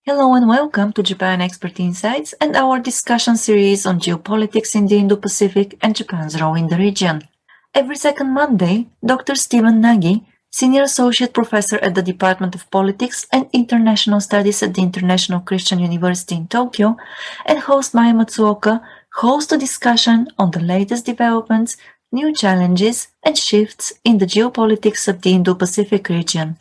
Hello and welcome to Japan Expert Insights and our discussion series on geopolitics in the Indo-Pacific and Japan's role in the region. Every second Monday, Dr. Stephen Nagy, Senior Associate Professor at the Department of Politics and International Studies at the International Christian University in Tokyo, and host Maya Matsuoka host a discussion on the latest developments, new challenges, and shifts in the geopolitics of the Indo-Pacific region.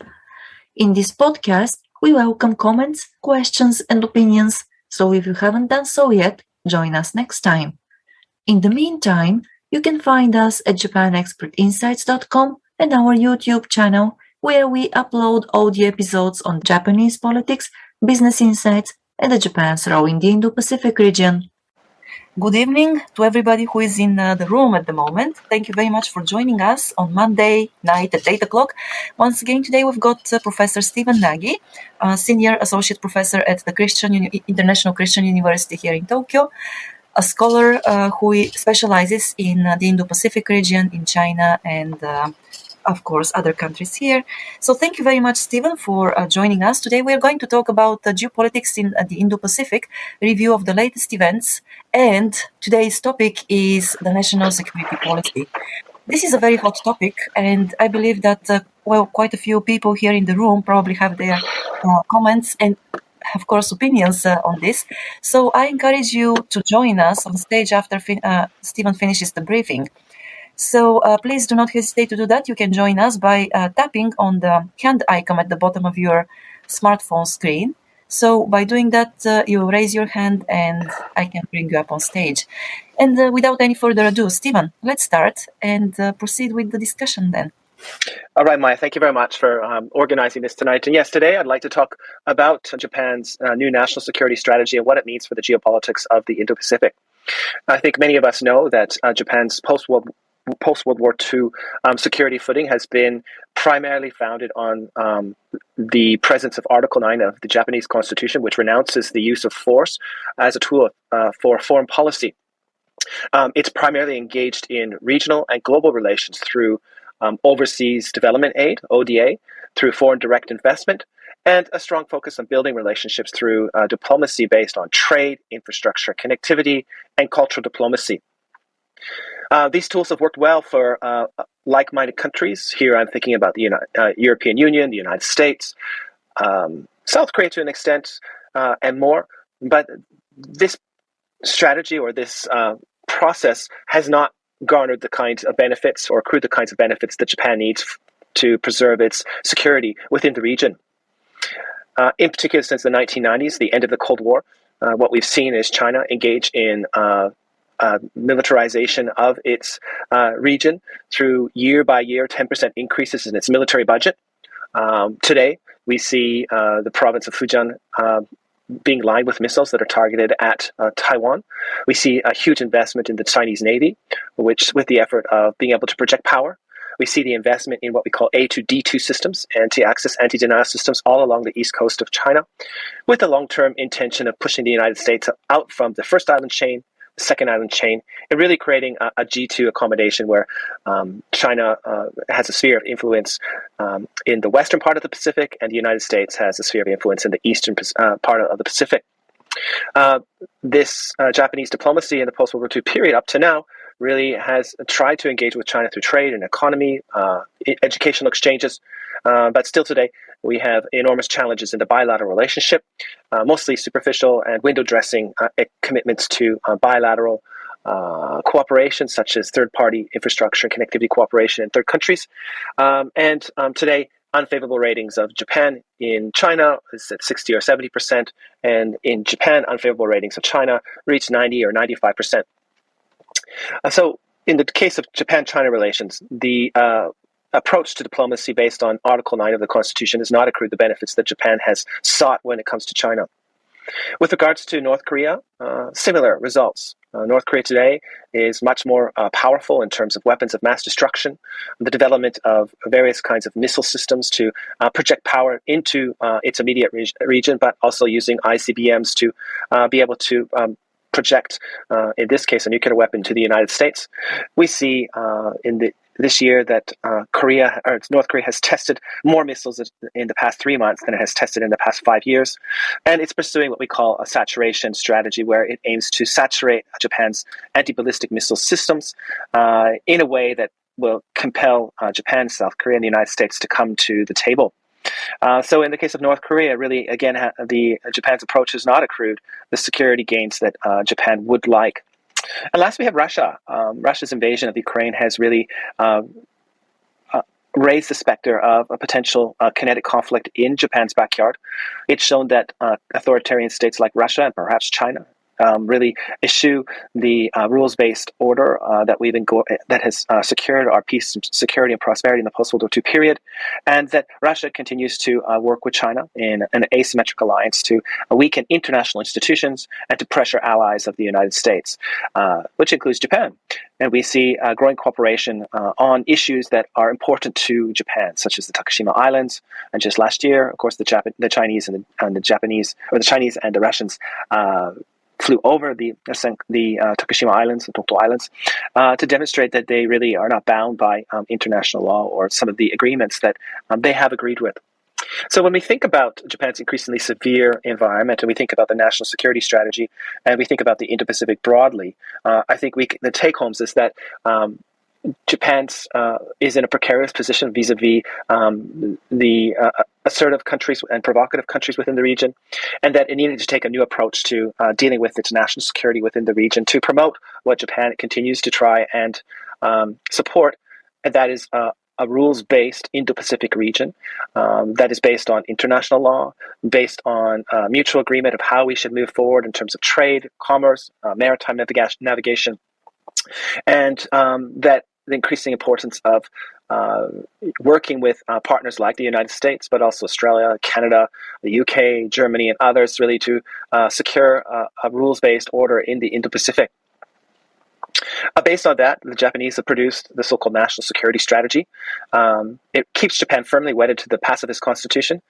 In this podcast, we welcome comments, questions, and opinions, so if you haven't done so yet, join us next time. In the meantime, you can find us at japanexpertinsights.com and our YouTube channel, where we upload audio episodes on Japanese politics, business insights, and Japan's role in the Indo-Pacific region. Good evening to everybody who is in the room at the moment. Thank you very much for joining us on Monday night at 8 o'clock. Once again, today we've got Professor Stephen Nagy, Senior Associate Professor at the International Christian University here in Tokyo, a scholar who specializes in the Indo-Pacific region, in China, and of course, other countries here. So thank you very much, Stephen, for joining us. Today we are going to talk about geopolitics in the Indo-Pacific, review of the latest events, and today's topic is the national security policy. This is a very hot topic, and I believe that, quite a few people here in the room probably have their comments and, of course, opinions on this. So I encourage you to join us on stage after Stephen finishes the briefing. So please do not hesitate to do that. You can join us by tapping on the hand icon at the bottom of your smartphone screen. So by doing that, you raise your hand and I can bring you up on stage. And without any further ado, Stephen, let's start and proceed with the discussion then. All right, Maya, thank you very much for organizing this tonight. And yes, today I'd like to talk about Japan's new national security strategy and what it means for the geopolitics of the Indo-Pacific. I think many of us know that Japan's post-World War II security footing has been primarily founded on the presence of Article 9 of the Japanese Constitution, which renounces the use of force as a tool for foreign policy. It's primarily engaged in regional and global relations through overseas development aid, ODA, through foreign direct investment, and a strong focus on building relationships through diplomacy based on trade, infrastructure, connectivity, and cultural diplomacy. These tools have worked well for like-minded countries. Here I'm thinking about the European Union, the United States, South Korea to an extent, and more. But this strategy or this process has not garnered the kinds of benefits or accrued the kinds of benefits that Japan needs to preserve its security within the region. In particular, since the 1990s, the end of the Cold War, what we've seen is China engage in militarization of its region through year-by-year 10% increases in its military budget. Today, we see the province of Fujian being lined with missiles that are targeted at Taiwan. We see a huge investment in the Chinese Navy, which, with the effort of being able to project power. We see the investment in what we call A2D2 systems, anti-access, anti-denial systems, all along the east coast of China, with the long-term intention of pushing the United States out from the first island chain, the second island chain, and really creating a G2 accommodation where China has a sphere of influence in the western part of the Pacific, and the United States has a sphere of influence in the eastern part of the Pacific. This Japanese diplomacy in the post-World War II period up to now really has tried to engage with China through trade and economy, educational exchanges, but still today we have enormous challenges in the bilateral relationship, mostly superficial and window dressing commitments to bilateral cooperation, such as third-party infrastructure and connectivity cooperation in third countries. And today, unfavorable ratings of Japan in China is at 60 or 70%, and in Japan, unfavorable ratings of China reach 90 or 95%. So in the case of Japan-China relations, the approach to diplomacy based on Article 9 of the Constitution has not accrued the benefits that Japan has sought when it comes to China. With regards to North Korea, similar results. North Korea today is much more powerful in terms of weapons of mass destruction, the development of various kinds of missile systems to project power into its immediate region, but also using ICBMs to be able to project, in this case, a nuclear weapon to the United States. We see in the this year that North Korea has tested more missiles in the past 3 months than it has tested in the past 5 years. And it's pursuing what we call a saturation strategy, where it aims to saturate Japan's anti-ballistic missile systems in a way that will compel Japan, South Korea, and the United States to come to the table. So in the case of North Korea, really, again, Japan's approach has not accrued the security gains that Japan would like. And last, we have Russia. Russia's invasion of Ukraine has really raised the specter of a potential kinetic conflict in Japan's backyard. It's shown that authoritarian states like Russia and perhaps China really issue the rules-based order that has secured our peace, security, and prosperity in the post-World War II period, and that Russia continues to work with China in an asymmetric alliance to weaken international institutions and to pressure allies of the United States, which includes Japan. And we see growing cooperation on issues that are important to Japan, such as the Takashima Islands. And just last year, of course, the Chinese and the Japanese, or the Chinese and the Russians, flew over the Takashima Islands and Tokto Islands to demonstrate that they really are not bound by international law or some of the agreements that they have agreed with. So when we think about Japan's increasingly severe environment, and we think about the national security strategy, and we think about the Indo-Pacific broadly, I think the take-homes is that Japan is in a precarious position vis-a-vis the assertive countries and provocative countries within the region, and that it needed to take a new approach to dealing with its national security within the region to promote what Japan continues to try and support, and that is a rules-based Indo-Pacific region that is based on international law, based on mutual agreement of how we should move forward in terms of trade, commerce, maritime navigation, and that the increasing importance of working with partners like the United States, but also Australia, Canada, the UK, Germany, and others, really to secure a rules-based order in the Indo-Pacific. Based on that, the Japanese have produced the so-called national security strategy. It keeps Japan firmly wedded to the pacifist constitution.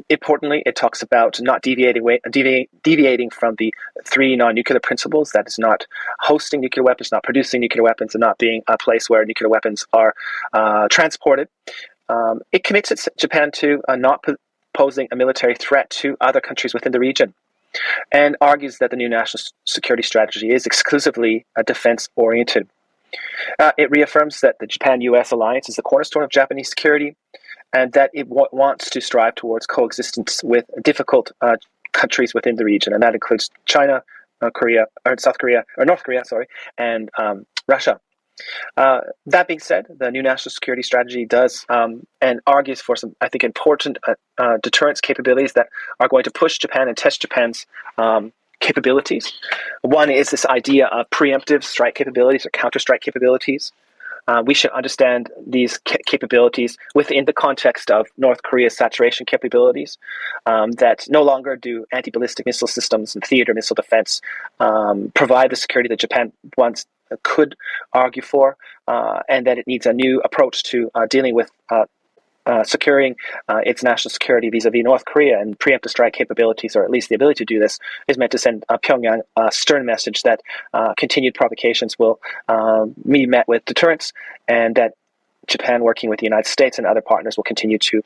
Importantly, it talks about not deviating from the 3 non-nuclear principles. That is, not hosting nuclear weapons, not producing nuclear weapons, and not being a place where nuclear weapons are transported. It commits Japan to not posing a military threat to other countries within the region, and argues that the new national security strategy is exclusively defense-oriented. It reaffirms that the Japan-U.S. alliance is the cornerstone of Japanese security, and that it wants to strive towards coexistence with difficult countries within the region, and that includes China, North Korea, and Russia. That being said, the new national security strategy does and argues for some, I think, important deterrence capabilities that are going to push Japan and test Japan's capabilities. One is this idea of preemptive strike capabilities or counter-strike capabilities. We should understand these capabilities within the context of North Korea's saturation capabilities, that no longer do anti-ballistic missile systems and theater missile defense provide the security that Japan once could argue for, and that it needs a new approach to dealing with securing its national security vis-a-vis North Korea. And preemptive strike capabilities, or at least the ability to do this, is meant to send Pyongyang a stern message that continued provocations will be met with deterrence, and that Japan, working with the United States and other partners, will continue to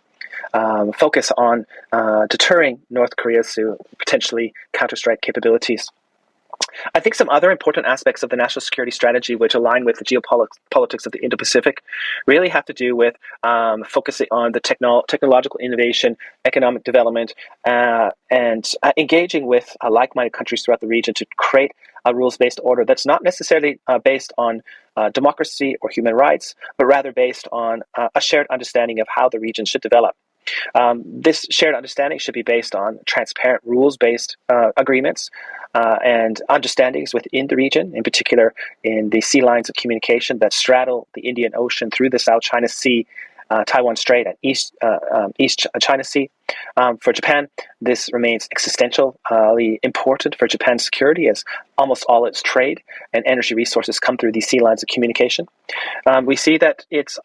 focus on deterring North Korea's potentially counter-strike capabilities. I think some other important aspects of the national security strategy, which align with the geopolitics of the Indo-Pacific, really have to do with focusing on the technological innovation, economic development, and engaging with like-minded countries throughout the region to create a rules-based order that's not necessarily based on democracy or human rights, but rather based on a shared understanding of how the region should develop. This shared understanding should be based on transparent rules-based agreements and understandings within the region, in particular in the sea lines of communication that straddle the Indian Ocean through the South China Sea, Taiwan Strait, and East China Sea. For Japan, this remains existentially important for Japan's security, as almost all its trade and energy resources come through these sea lines of communication. We see that it's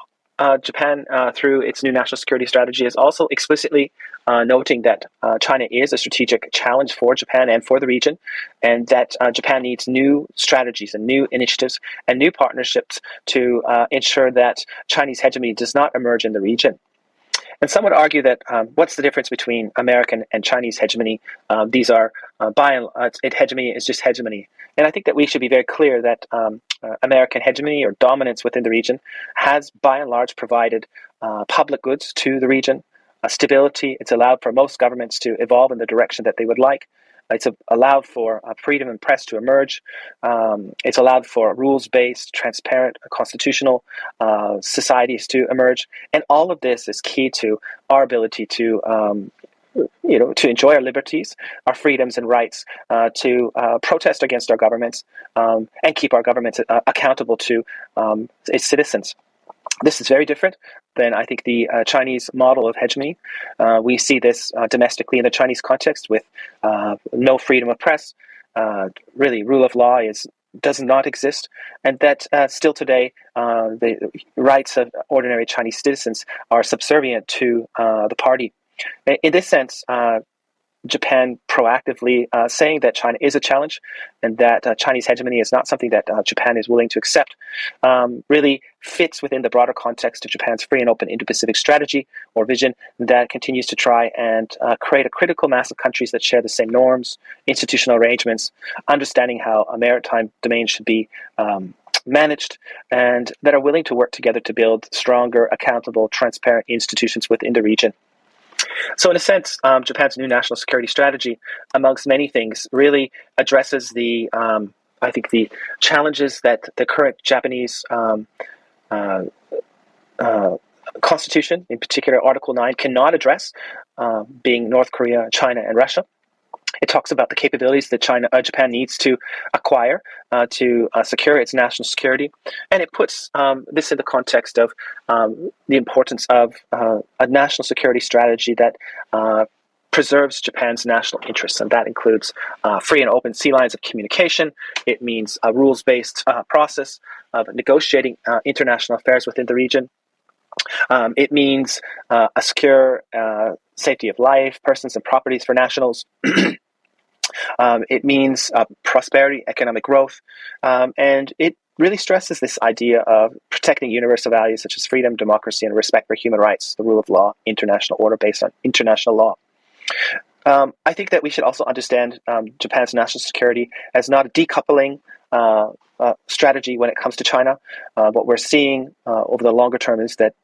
Japan, through its new national security strategy, is also explicitly noting that China is a strategic challenge for Japan and for the region, and that Japan needs new strategies and new initiatives and new partnerships to ensure that Chinese hegemony does not emerge in the region. And some would argue that what's the difference between American and Chinese hegemony? These are, hegemony is just hegemony. And I think that we should be very clear that American hegemony or dominance within the region has, by and large, provided public goods to the region, stability. It's allowed for most governments to evolve in the direction that they would like. It's allowed for freedom of press to emerge. It's allowed for rules-based, transparent, constitutional societies to emerge. And all of this is key to our ability to to enjoy our liberties, our freedoms and rights, to protest against our governments, and keep our governments accountable to its citizens. This is very different than, I think, the Chinese model of hegemony. We see this domestically in the Chinese context with no freedom of press. Really, rule of law does not exist, and that still today the rights of ordinary Chinese citizens are subservient to the party. In this sense, Japan proactively saying that China is a challenge and that Chinese hegemony is not something that Japan is willing to accept really fits within the broader context of Japan's free and open Indo-Pacific strategy or vision that continues to try and create a critical mass of countries that share the same norms, institutional arrangements, understanding how a maritime domain should be managed, and that are willing to work together to build stronger, accountable, transparent institutions within the region. So in a sense, Japan's new national security strategy, amongst many things, really addresses the challenges that the current Japanese constitution, in particular Article 9, cannot address, being North Korea, China, and Russia. It talks about the capabilities that Japan needs to acquire to secure its national security, and it puts this in the context of the importance of a national security strategy that preserves Japan's national interests, and that includes free and open sea lines of communication. It means a rules-based process of negotiating international affairs within the region. It means a secure safety of life, persons, and properties for nationals. It means prosperity, economic growth, and it really stresses this idea of protecting universal values such as freedom, democracy, and respect for human rights, the rule of law, international order based on international law. I think that we should also understand Japan's national security as not a decoupling strategy when it comes to China. What we're seeing over the longer term is that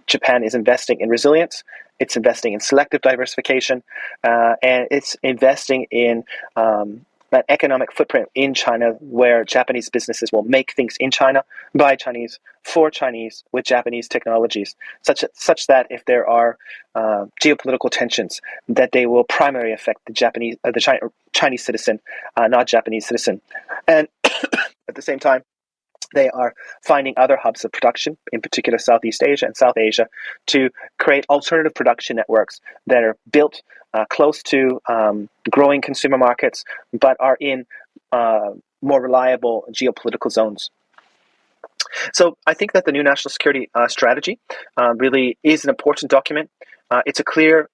Japan is investing in resilience, it's investing in selective diversification, and it's investing in an economic footprint in China where Japanese businesses will make things in China, by Chinese, for Chinese, with Japanese technologies, such that if there are geopolitical tensions, that they will primarily affect the Chinese citizen, not Japanese citizen. And at the same time, they are finding other hubs of production, in particular Southeast Asia and South Asia, to create alternative production networks that are built close to growing consumer markets, but are in more reliable geopolitical zones. So I think that the new national security strategy really is an important document. It's a clear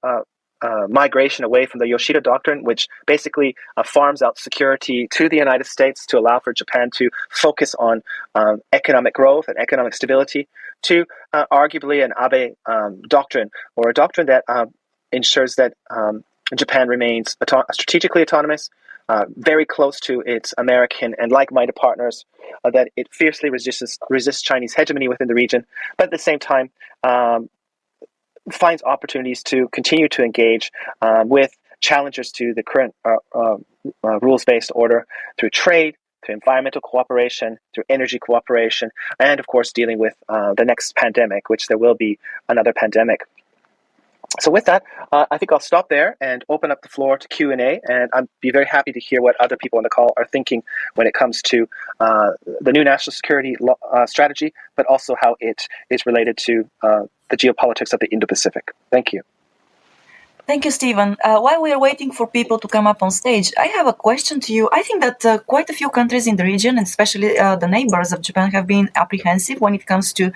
migration away from the Yoshida Doctrine, which basically farms out security to the United States to allow for Japan to focus on economic growth and economic stability, to arguably an Abe doctrine, or a doctrine that ensures that Japan remains strategically autonomous, very close to its American and like-minded partners, that it fiercely resists Chinese hegemony within the region, but at the same time finds opportunities to continue to engage with challengers to the current rules-based order through trade, through environmental cooperation, through energy cooperation, and of course dealing with the next pandemic, which there will be another pandemic. So with that, I think I'll stop there and open up the floor to Q&A, and I'd be very happy to hear what other people on the call are thinking when it comes to the new national security strategy, but also how it is related to the geopolitics of the Indo-Pacific. Thank you. Thank you, Stephen. While we are waiting for people to come up on stage, I have a question to you. I think that quite a few countries in the region, and especially the neighbors of Japan, have been apprehensive when it comes to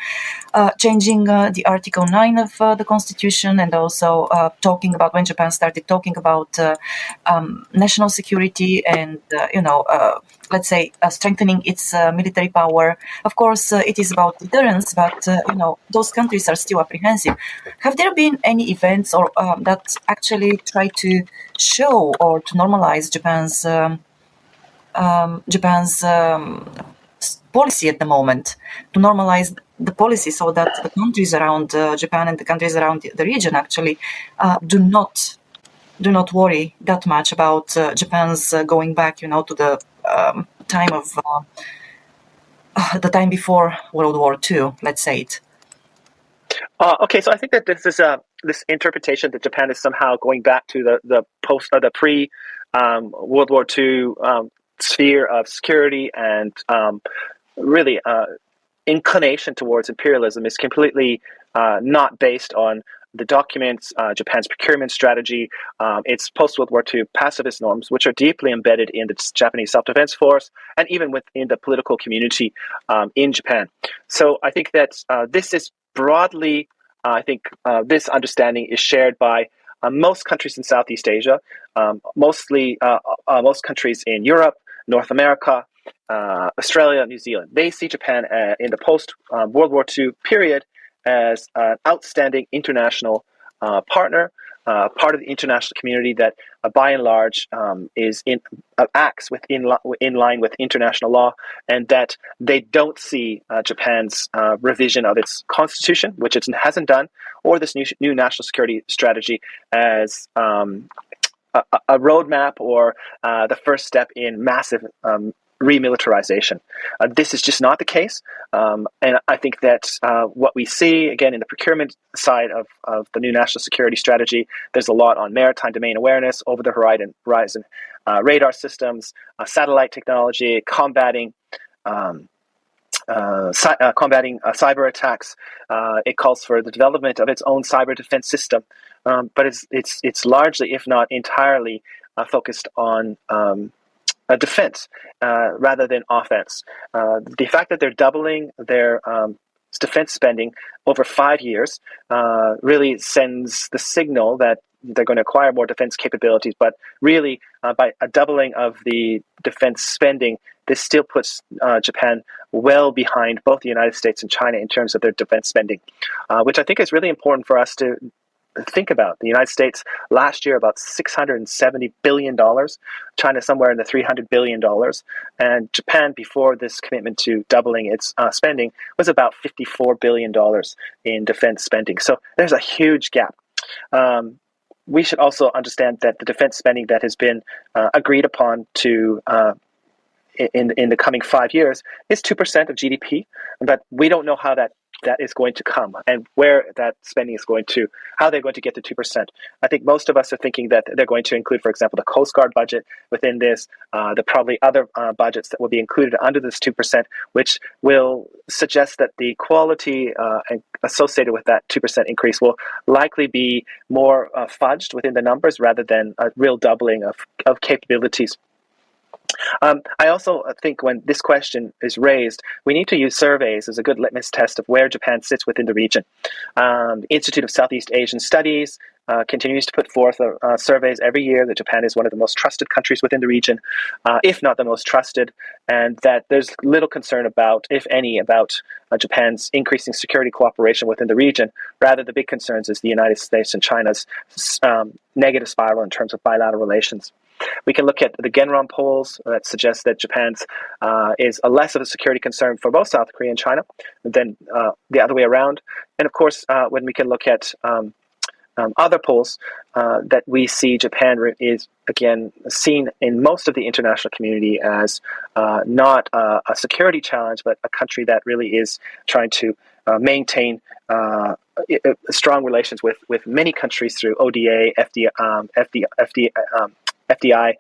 changing the Article 9 of the Constitution, and also talking about when Japan started talking about national security and, let's say, strengthening its military power. Of course, it is about deterrence, but, those countries are still apprehensive. Have there been any events or that actually try to show or to normalize Japan's policy at the moment, to normalize the policy so that the countries around Japan and the countries around the region actually do not worry that much about Japan's going back, to the time of the time before World War II, let's say it. Okay, so I think that this is this interpretation that Japan is somehow going back to the pre World War II sphere of security and really inclination towards imperialism is completely not based on the documents, Japan's procurement strategy, its post-World War II pacifist norms, which are deeply embedded in the Japanese self-defense force and even within the political community in Japan. So I think that this is broadly, this understanding is shared by most countries in Southeast Asia, most countries in Europe, North America, Australia, New Zealand. They see Japan in the post-World War II period as an outstanding international partner, part of the international community that, by and large, acts in line with international law, and that they don't see Japan's revision of its constitution, which it hasn't done, or this new national security strategy as a roadmap or the first step in massive remilitarization. This is just not the case. And I think that what we see, again, in the procurement side of the new national security strategy, there's a lot on maritime domain awareness, over-the-horizon radar systems, satellite technology, combating cyber attacks. It calls for the development of its own cyber defense system, but it's largely, if not entirely, focused on defense rather than offense. The fact that they're doubling their defense spending over 5 years really sends the signal that they're going to acquire more defense capabilities, but really by a doubling of the defense spending, this still puts Japan well behind both the United States and China in terms of their defense spending, which I think is really important for us to think about. The United States last year about $670 billion, China somewhere in the $300 billion, and Japan, before this commitment to doubling its spending, was about $54 billion in defense spending. So there's a huge gap. We should also understand that the defense spending that has been agreed upon to in the coming 5 years is 2% of GDP, but we don't know how that is going to come and where that spending is going to, how they're going to get to 2%. I think most of us are thinking that they're going to include, for example, the Coast Guard budget within this, the probably other budgets that will be included under this 2%, which will suggest that the quality associated with that 2% increase will likely be more fudged within the numbers rather than a real doubling of capabilities. I also think when this question is raised, we need to use surveys as a good litmus test of where Japan sits within the region. The Institute of Southeast Asian Studies continues to put forth surveys every year that Japan is one of the most trusted countries within the region, if not the most trusted, and that there's little concern about, if any, about Japan's increasing security cooperation within the region. Rather, the big concerns is the United States and China's negative spiral in terms of bilateral relations. We can look at the Genron polls that suggest that Japan's is a less of a security concern for both South Korea and China than the other way around. And of course, when we can look at other polls, that we see Japan is, again, seen in most of the international community as not a security challenge, but a country that really is trying to maintain strong relations with many countries through ODA, FDI,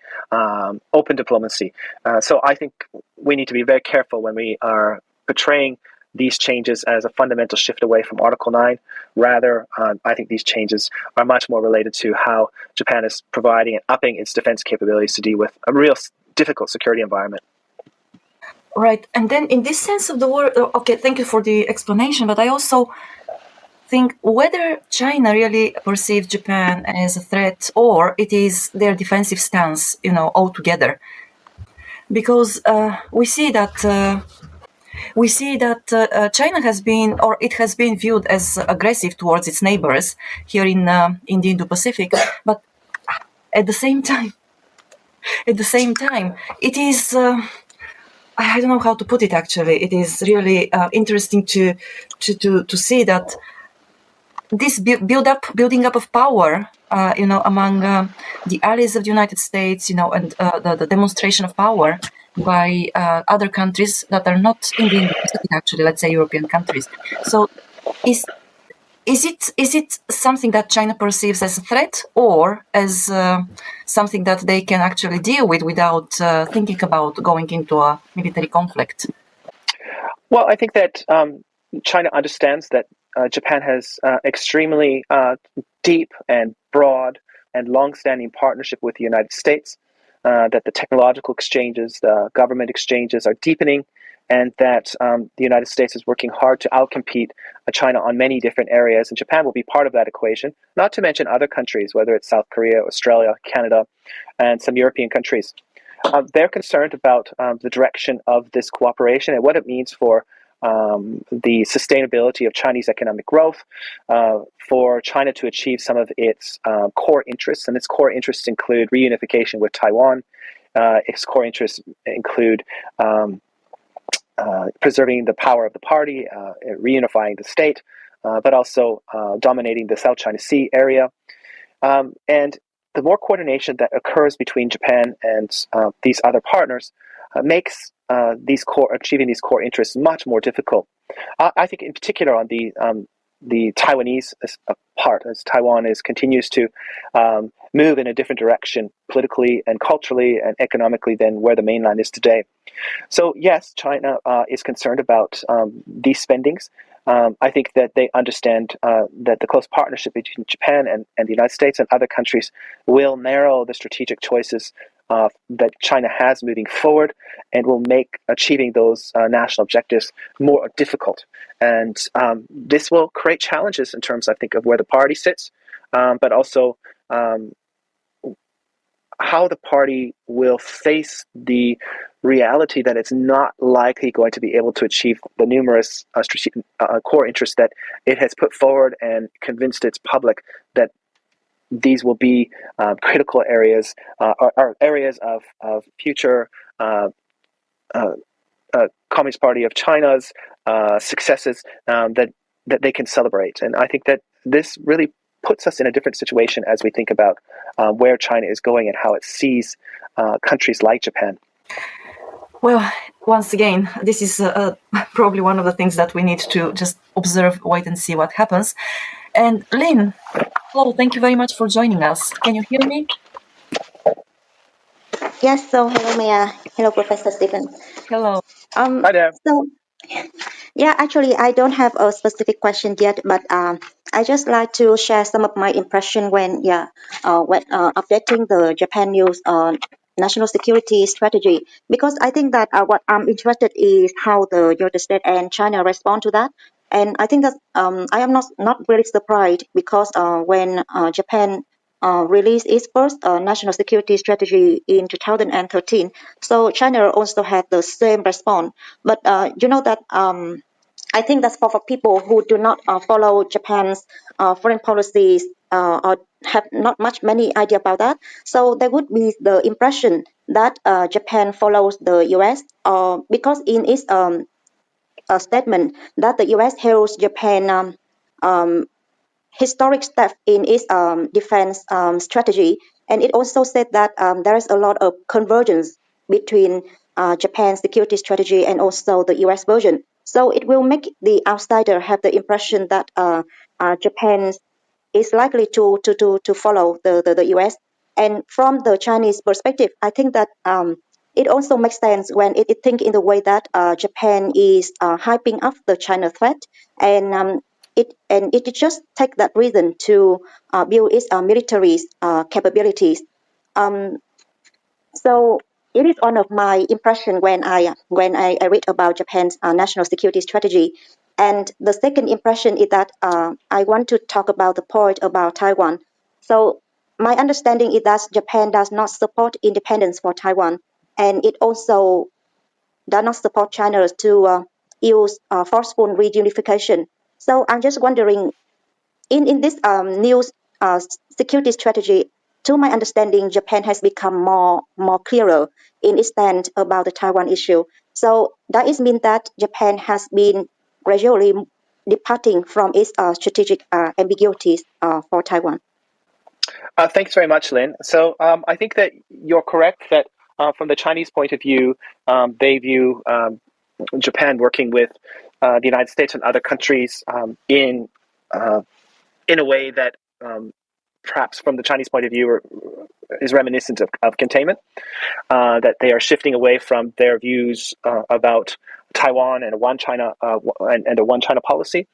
open diplomacy. So I think we need to be very careful when we are portraying these changes as a fundamental shift away from Article 9. Rather, I think these changes are much more related to how Japan is providing and upping its defense capabilities to deal with a real difficult security environment. Right. And then in this sense of the word, okay, thank you for the explanation, but I also think whether China really perceives Japan as a threat or it is their defensive stance, altogether. Because we see that China has been, or it has been viewed as aggressive towards its neighbors here in the Indo-Pacific, but at the same time, it is. I don't know how to put it. Actually, it is really interesting to see that this building up of power, among the allies of the United States, and the demonstration of power by other countries that are not in the Indo-Pacific, actually, let's say European countries. So, is it something that China perceives as a threat or as something that they can actually deal with without thinking about going into a military conflict? Well, I think that China understands that Japan has extremely deep and broad and long-standing partnership with the United States, that the technological exchanges, the government exchanges are deepening, and that the United States is working hard to outcompete China on many different areas, and Japan will be part of that equation, not to mention other countries, whether it's South Korea, Australia, Canada, and some European countries. They're concerned about the direction of this cooperation and what it means for the sustainability of Chinese economic growth, for China to achieve some of its core interests. And its core interests include reunification with Taiwan. Its core interests include preserving the power of the party, reunifying the state, but also dominating the South China Sea area. And the more coordination that occurs between Japan and these other partners makes achieving these core interests much more difficult. I think, in particular, on the Taiwanese part, as Taiwan continues to move in a different direction politically and culturally and economically than where the mainland is today. So yes, China is concerned about these spendings. I think that they understand that the close partnership between Japan and the United States and other countries will narrow the strategic choices that China has moving forward and will make achieving those national objectives more difficult. And this will create challenges in terms, I think, of where the party sits, but also how the party will face the reality that it's not likely going to be able to achieve the numerous core interests that it has put forward and convinced its public that these will be critical areas or areas of future Communist Party of China's successes that they can celebrate. And I think that this really puts us in a different situation as we think about where China is going and how it sees countries like Japan. Well, once again, this is probably one of the things that we need to just observe, wait and see what happens. And Lynn, hello, thank you very much for joining us. Can you hear me? Yes, so hello Maya. Hello Professor Stephen. Hello. Hi there. So yeah, actually I don't have a specific question yet, but I just like to share some of my impression when updating the Japan news on national security strategy, because I think that what I'm interested is how the United States and China respond to that. And I think that I am not really surprised because when Japan released its first national security strategy in 2013, so China also had the same response. But you know that I think that's for people who do not follow Japan's foreign policies or have not many idea about that. So there would be the impression that Japan follows the U.S. Because in its statement that the U.S. hails Japan historic step in its defense strategy, and it also said that there is a lot of convergence between Japan's security strategy and also the U.S. version. So it will make the outsider have the impression that Japan is likely to follow the U.S. And from the Chinese perspective, I think that it also makes sense when it think in the way that Japan is hyping up the China threat, and it just take that reason to build its military capabilities. Um, so it is one of my impression when I read about Japan's national security strategy. And the second impression is that I want to talk about the point about Taiwan. So my understanding is that Japan does not support independence for Taiwan, and it also does not support China to use forceful reunification. So I'm just wondering, in this new uh, security strategy, to my understanding, Japan has become more clearer in its stand about the Taiwan issue. So that is mean that Japan has been gradually departing from its strategic ambiguities for Taiwan. Thanks very much, Lynn. So I think that you're correct that from the Chinese point of view, they view Japan working with the United States and other countries in a way that perhaps from the Chinese point of view is reminiscent of containment, that they are shifting away from their views about Taiwan and a one China and a one China policy.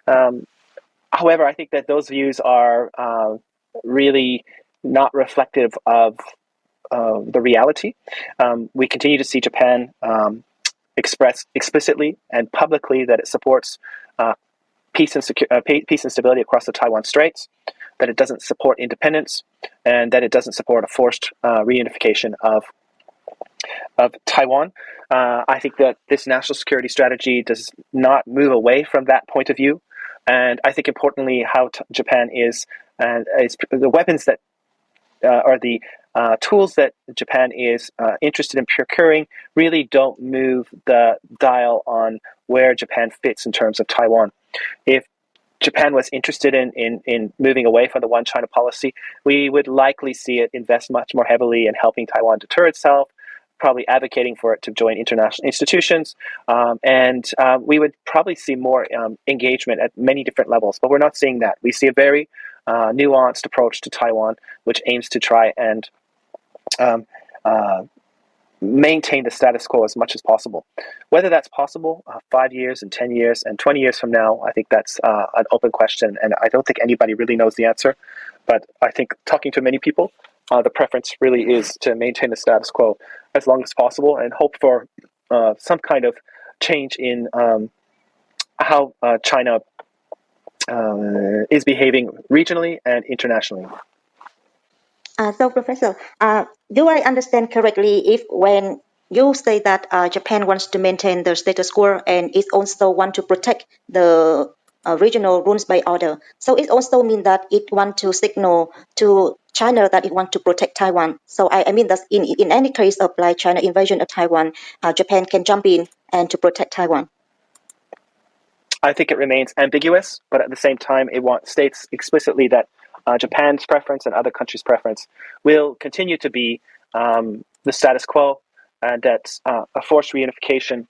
However, I think that those views are really not reflective of the reality. We continue to see Japan express explicitly and publicly that it supports peace and stability across the Taiwan Straits, that it doesn't support independence, and that it doesn't support a forced reunification of Taiwan. I think that this national security strategy does not move away from that point of view, and I think importantly how Japan is the weapons that are the tools that Japan is interested in procuring really don't move the dial on where Japan fits in terms of Taiwan. If Japan was interested in moving away from the one China policy, we would likely see it invest much more heavily in helping Taiwan deter itself, probably advocating for it to join international institutions, and we would probably see more engagement at many different levels. But we're not seeing that. We see a very nuanced approach to Taiwan, which aims to try and maintain the status quo as much as possible. Whether that's possible 5 years and 10 years and 20 years from now, I think that's an open question, and I don't think anybody really knows the answer. But I think talking to many people, the preference really is to maintain the status quo as long as possible and hope for some kind of change in how China is behaving regionally and internationally. So, Professor, do I understand correctly if when you say that Japan wants to maintain the status quo and it also want to protect the regional rules by order, so it also means that it want to signal to China that it want to protect Taiwan. So I mean that in any case of like China invasion of Taiwan, Japan can jump in and to protect Taiwan. I think it remains ambiguous, but at the same time, it states explicitly that Japan's preference and other countries' preference will continue to be the status quo, and that a forced reunification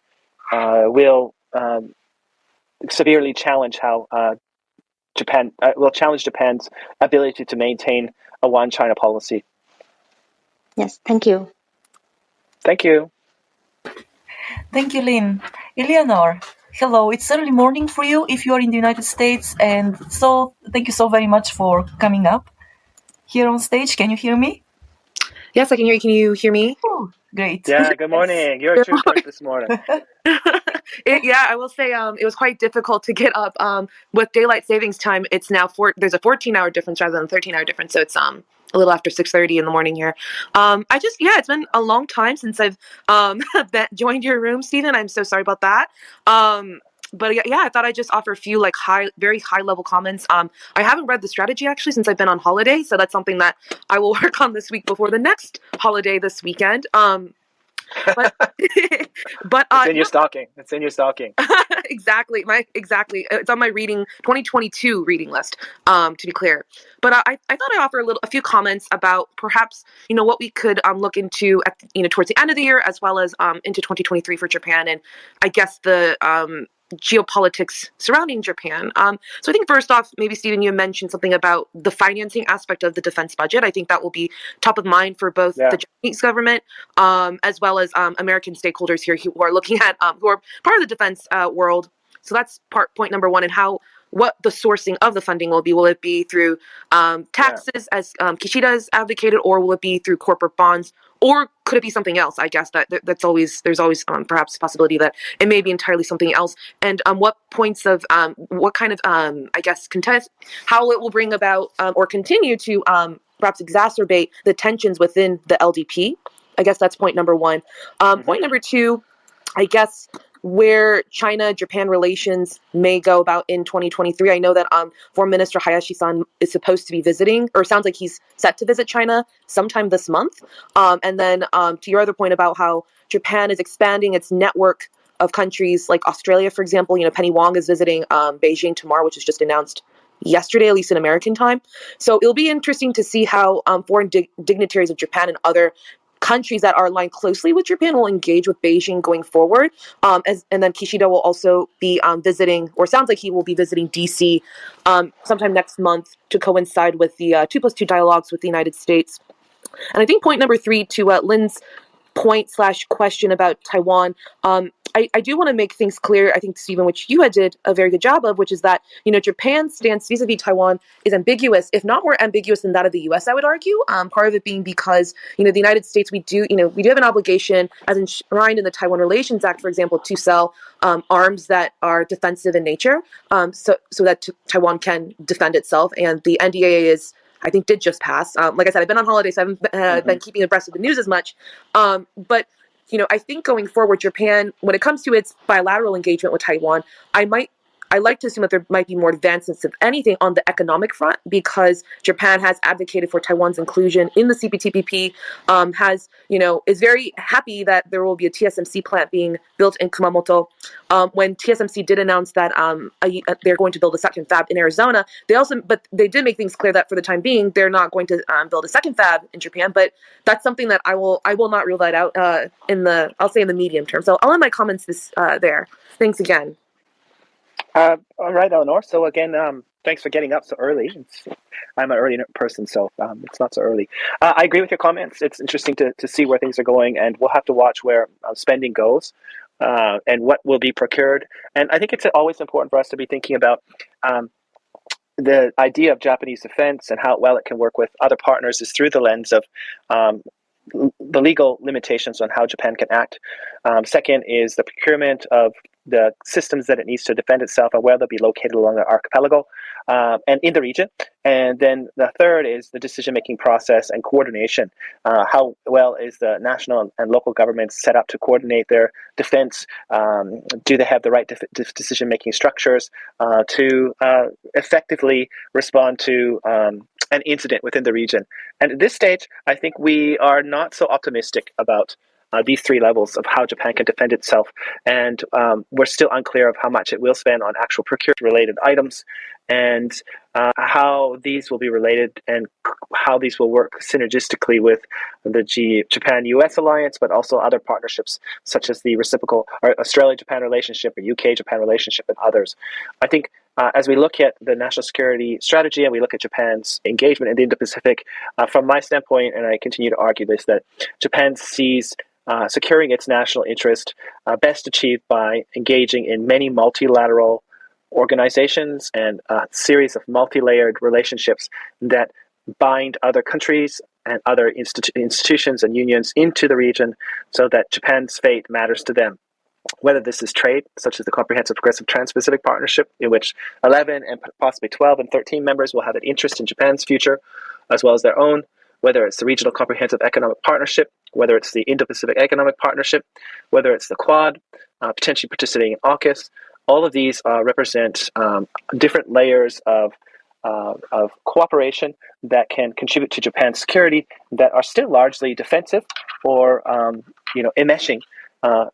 will severely challenge how Japan will challenge Japan's ability to maintain a one China policy. Yes, thank you. Thank you. Thank you, Lynn. Eleanor, hello. It's early morning for you if you are in the United States, and so thank you so very much for coming up here on stage. Can you hear me? Yes, I can hear you. Can you hear me? Oh, great. Yeah, good morning. You're tuned in this morning. I will say it was quite difficult to get up. With daylight savings time, it's now there's a 14-hour difference rather than a 13-hour difference, so it's a little after 6:30 in the morning here. It's been a long time since I've joined your room, Stephen. I'm so sorry about that. But I thought I'd just offer a few very high level comments. I haven't read the strategy actually since I've been on holiday, so that's something that I will work on this week before the next holiday this weekend. But it's in your stocking. It's in your stocking. Exactly. It's on my 2022 reading list. To be clear, but I thought I'd offer a few comments about perhaps what we could look into at towards the end of the year as well as into 2023 for Japan, and I guess the geopolitics surrounding Japan. So I think first off, maybe Stephen, you mentioned something about the financing aspect of the defense budget. I think that will be top of mind for both the Japanese government as well as American stakeholders here who are looking at who are part of the defense world. So that's point number one, and what the sourcing of the funding will be. Will it be through taxes, as Kishida has advocated, or will it be through corporate bonds, or could it be something else? I guess there's always perhaps a possibility that it may be entirely something else. And what points of what kind of I guess contest, how it will bring about or continue to perhaps exacerbate the tensions within the LDP. I guess that's point number one. Point number two, I guess, where China-Japan relations may go about in 2023. I know that Foreign Minister Hayashi-san is supposed to be visiting, or sounds like he's set to visit China sometime this month. And then to your other point about how Japan is expanding its network of countries like Australia, for example, Penny Wong is visiting Beijing tomorrow, which was just announced yesterday, at least in American time. So it'll be interesting to see how foreign dignitaries of Japan and other countries that are aligned closely with Japan will engage with Beijing going forward. And then Kishida will also be visiting, or sounds like he will be visiting DC sometime next month to coincide with the 2+2 dialogues with the United States. And I think point number three, to Lynn's point/question about Taiwan, I do want to make things clear, I think, Stephen, which you had did a very good job of, which is that, Japan's stance vis-a-vis Taiwan is ambiguous, if not more ambiguous than that of the U.S., I would argue. Part of it being because, the United States, we do have an obligation, as enshrined in the Taiwan Relations Act, for example, to sell arms that are defensive in nature, so that Taiwan can defend itself. And the NDAA I think did just pass. Like I said, I've been on holiday, so I haven't been keeping abreast of the news as much. But I think going forward, Japan, when it comes to its bilateral engagement with Taiwan, I like to assume that there might be more advancements, if anything, on the economic front, because Japan has advocated for Taiwan's inclusion in the CPTPP, is very happy that there will be a TSMC plant being built in Kumamoto. When TSMC did announce that they're going to build a second fab in Arizona, but they did make things clear that for the time being, they're not going to build a second fab in Japan. But that's something that I will not rule that out in the medium term. So I'll end my comments there. Thanks again. All right, Eleanor. So again, thanks for getting up so early. I'm an early person, so it's not so early. I agree with your comments. It's interesting to see where things are going, and we'll have to watch where spending goes and what will be procured. And I think it's always important for us to be thinking about the idea of Japanese defense and how well it can work with other partners is through the lens of the legal limitations on how Japan can act. Second is the procurement of the systems that it needs to defend itself and where they'll be located along the archipelago and in the region. And then the third is the decision-making process and coordination. How well is the national and local governments set up to coordinate their defense? Do they have the right decision-making structures to effectively respond to an incident within the region? And at this stage, I think we are not so optimistic about these three levels of how Japan can defend itself. And we're still unclear of how much it will spend on actual procurement-related items and how these will be related and how these will work synergistically with the Japan-US alliance, but also other partnerships such as the reciprocal Australia-Japan relationship or UK-Japan relationship and others. I think as we look at the national security strategy and we look at Japan's engagement in the Indo-Pacific, from my standpoint, and I continue to argue this, that Japan sees securing its national interest best achieved by engaging in many multilateral organizations and a series of multi-layered relationships that bind other countries and other institutions and unions into the region so that Japan's fate matters to them. Whether this is trade, such as the Comprehensive Progressive Trans-Pacific Partnership, in which 11 and possibly 12 and 13 members will have an interest in Japan's future, as well as their own, whether it's the Regional Comprehensive Economic Partnership, whether it's the Indo-Pacific Economic Partnership, whether it's the Quad, potentially participating in AUKUS. All of these represent different layers of cooperation that can contribute to Japan's security that are still largely defensive or enmeshing,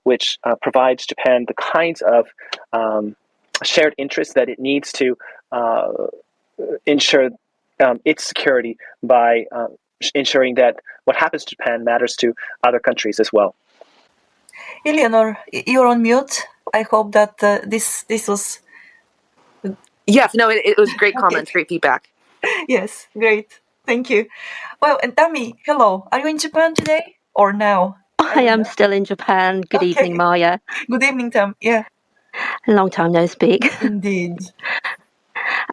which provides Japan the kinds of shared interests that it needs to ensure its security by ensuring that what happens to Japan matters to other countries as well. Eleanor, you're on mute. hope that this was Yes, no, it was great comments, great feedback. yes, great. Thank you. Well, and Tami, hello. Are you in Japan today or now? I am still in Japan. Good evening, Maya. Good evening, Tam. Yeah. Long time no speak. Indeed.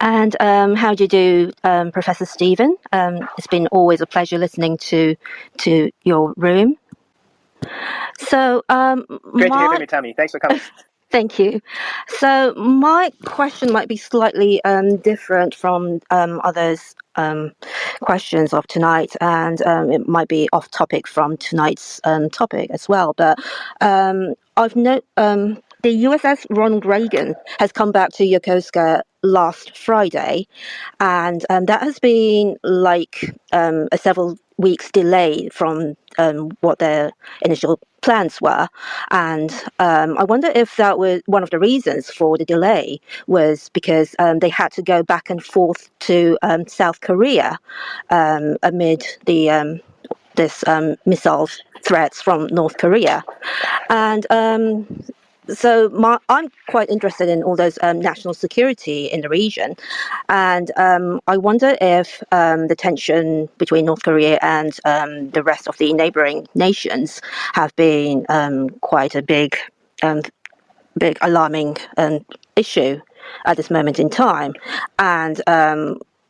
And how do you do, Professor Stephen? It's been always a pleasure listening to your room. So, Great to hear from you, Tami. Thanks for coming. Thank you. So my question might be slightly different from others' questions of tonight, and it might be off topic from tonight's topic as well. But I've the USS Ronald Reagan has come back to Yokosuka last Friday, and that has been like a several weeks delay from what their initial plans were. And I wonder if that was one of the reasons for the delay was because they had to go back and forth to South Korea amid the this missile threats from North Korea. And so I'm quite interested in all those national security in the region. And I wonder if the tension between North Korea and the rest of the neighboring nations have been quite a big alarming issue at this moment in time. And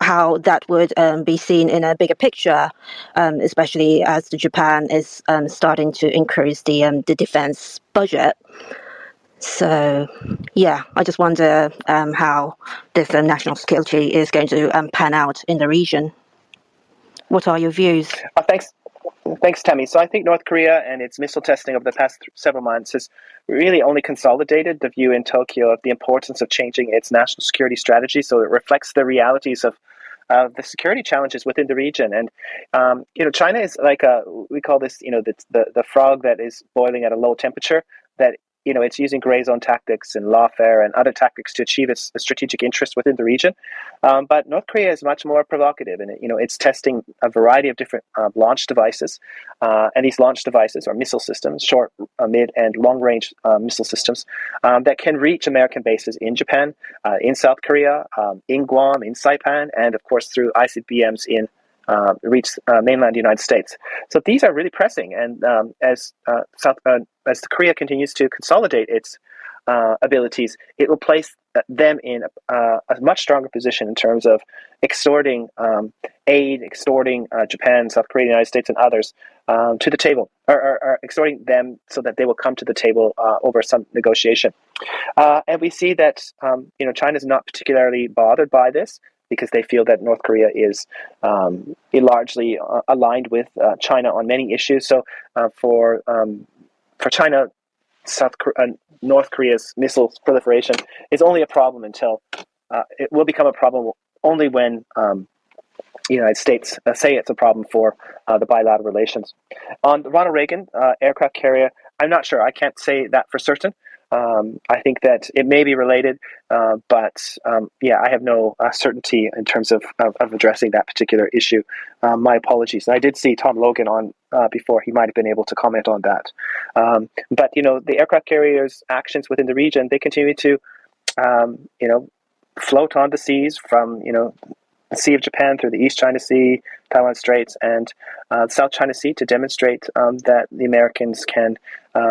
how that would be seen in a bigger picture, especially as Japan is starting to increase the defense budget. So, yeah, I just wonder how this national security is going to pan out in the region. What are your views? Thanks, Tami. So I think North Korea and its missile testing over the past several months has really only consolidated the view in Tokyo of the importance of changing its national security strategy so it reflects the realities of the security challenges within the region. And China is like we call this the frog that is boiling at a low temperature, that it's using gray zone tactics and lawfare and other tactics to achieve its strategic interest within the region. But North Korea is much more provocative, and it's testing a variety of different launch devices. And these launch devices are missile systems, short, mid, and long-range missile systems that can reach American bases in Japan, in South Korea, in Guam, in Saipan, and of course through ICBMs in reach mainland United States. So these are really pressing, and as Korea continues to consolidate its abilities, it will place them in a much stronger position in terms of extorting aid, extorting Japan, South Korea, the United States, and others to the table, or extorting them so that they will come to the table over some negotiation. And we see that China is not particularly bothered by this, because they feel that North Korea is largely aligned with China on many issues. So for China, North Korea's missile proliferation is only a problem until it will become a problem only when the United States say it's a problem for the bilateral relations. On the Ronald Reagan aircraft carrier, I'm not sure. I can't say that for certain. I think that it may be related, but I have no certainty in terms of addressing that particular issue. My apologies. I did see Tom Logan on before. He might have been able to comment on that. But the aircraft carriers' actions within the region, they continue to float on the seas from the Sea of Japan through the East China Sea, Taiwan Straits, and South China Sea to demonstrate that the Americans can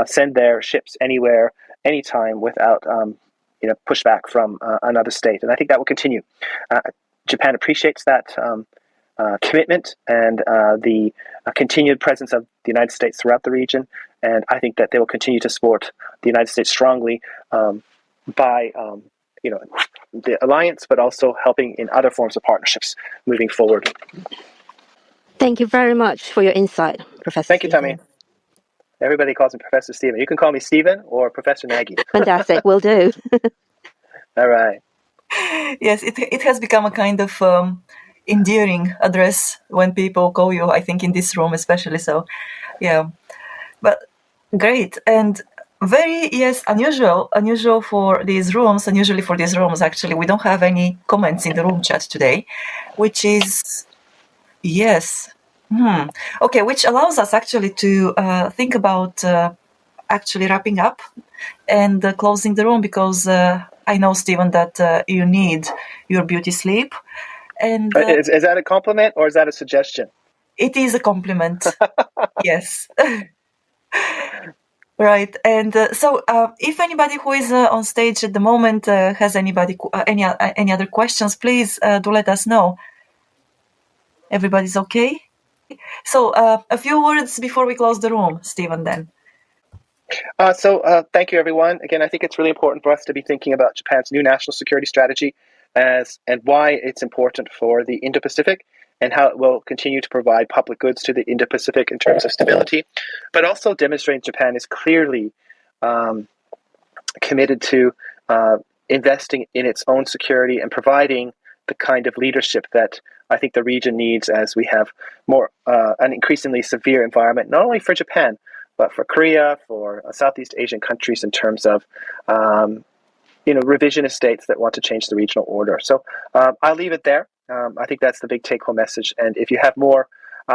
send their ships anywhere, anytime, without pushback from another state. And I think that will continue. Japan appreciates that commitment and the continued presence of the United States throughout the region. And I think that they will continue to support the United States strongly by the alliance, but also helping in other forms of partnerships moving forward. Thank you very much for your insight, Professor. Thank you, Tami. Everybody calls me Professor Stephen. You can call me Stephen or Professor Nagy. Fantastic, will do. All right. Yes, it has become a kind of endearing address when people call you, I think in this room especially. So, yeah. But great. And very, unusual for these rooms. Unusually for these rooms, actually, we don't have any comments in the room chat today, which is, yes. Okay, which allows us actually to think about actually wrapping up and closing the room because I know, Stephen, that you need your beauty sleep. And is that a compliment or is that a suggestion? It is a compliment. Yes. Right. And so if anybody who is on stage at the moment has any other questions, please do let us know. Everybody's okay? So a few words before we close the room, Stephen, then. So thank you, everyone. Again, I think it's really important for us to be thinking about Japan's new national security strategy and why it's important for the Indo-Pacific and how it will continue to provide public goods to the Indo-Pacific in terms of stability, but also demonstrate Japan is clearly committed to investing in its own security and providing the kind of leadership that I think the region needs as we have more an increasingly severe environment, not only for Japan, but for Korea, for Southeast Asian countries in terms of revisionist states that want to change the regional order. So I'll leave it there. I think that's the big take-home message. And if you have more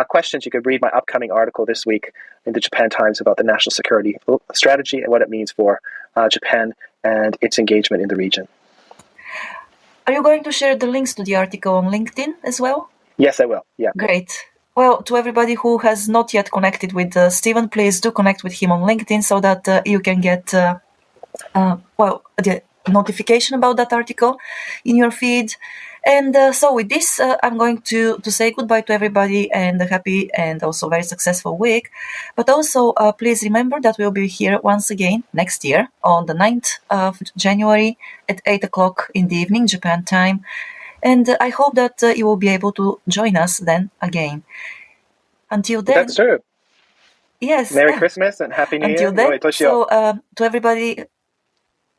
questions, you could read my upcoming article this week in the Japan Times about the national security strategy and what it means for Japan and its engagement in the region. Are you going to share the links to the article on LinkedIn as well? Yes, I will. Yeah. Great. Well, to everybody who has not yet connected with Stephen, please do connect with him on LinkedIn so that you can get the notification about that article in your feed. And so with this, I'm going to say goodbye to everybody and a happy and also very successful week. But also, please remember that we'll be here once again next year on the 9th of January at 8 o'clock in the evening, Japan time. And I hope that you will be able to join us then again. Until then... That's true. Yes. Merry Christmas and Happy New Year. Until then, so to everybody...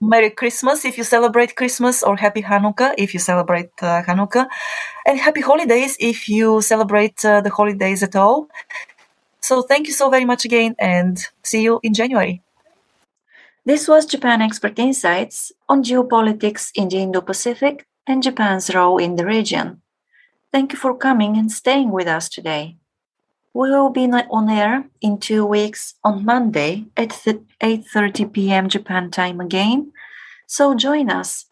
Merry Christmas if you celebrate Christmas, or Happy Hanukkah if you celebrate Hanukkah, and Happy Holidays if you celebrate the holidays at all. So thank you so very much again, and see you in January. This was Japan Expert Insights on geopolitics in the Indo-Pacific and Japan's role in the region. Thank you for coming and staying with us today. We will be on air in 2 weeks on Monday at 8:30 p.m. Japan time again, so join us.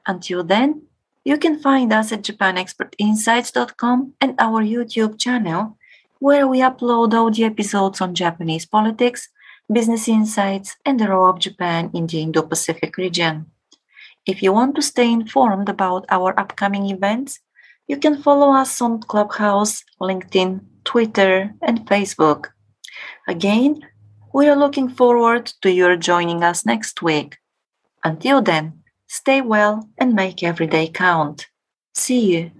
Until then, you can find us at japanexpertinsights.com and our YouTube channel, where we upload all the episodes on Japanese politics, business insights, and the role of Japan in the Indo-Pacific region. If you want to stay informed about our upcoming events, you can follow us on Clubhouse, LinkedIn, Twitter, and Facebook. Again, we are looking forward to your joining us next week. Until then, stay well and make every day count. See you.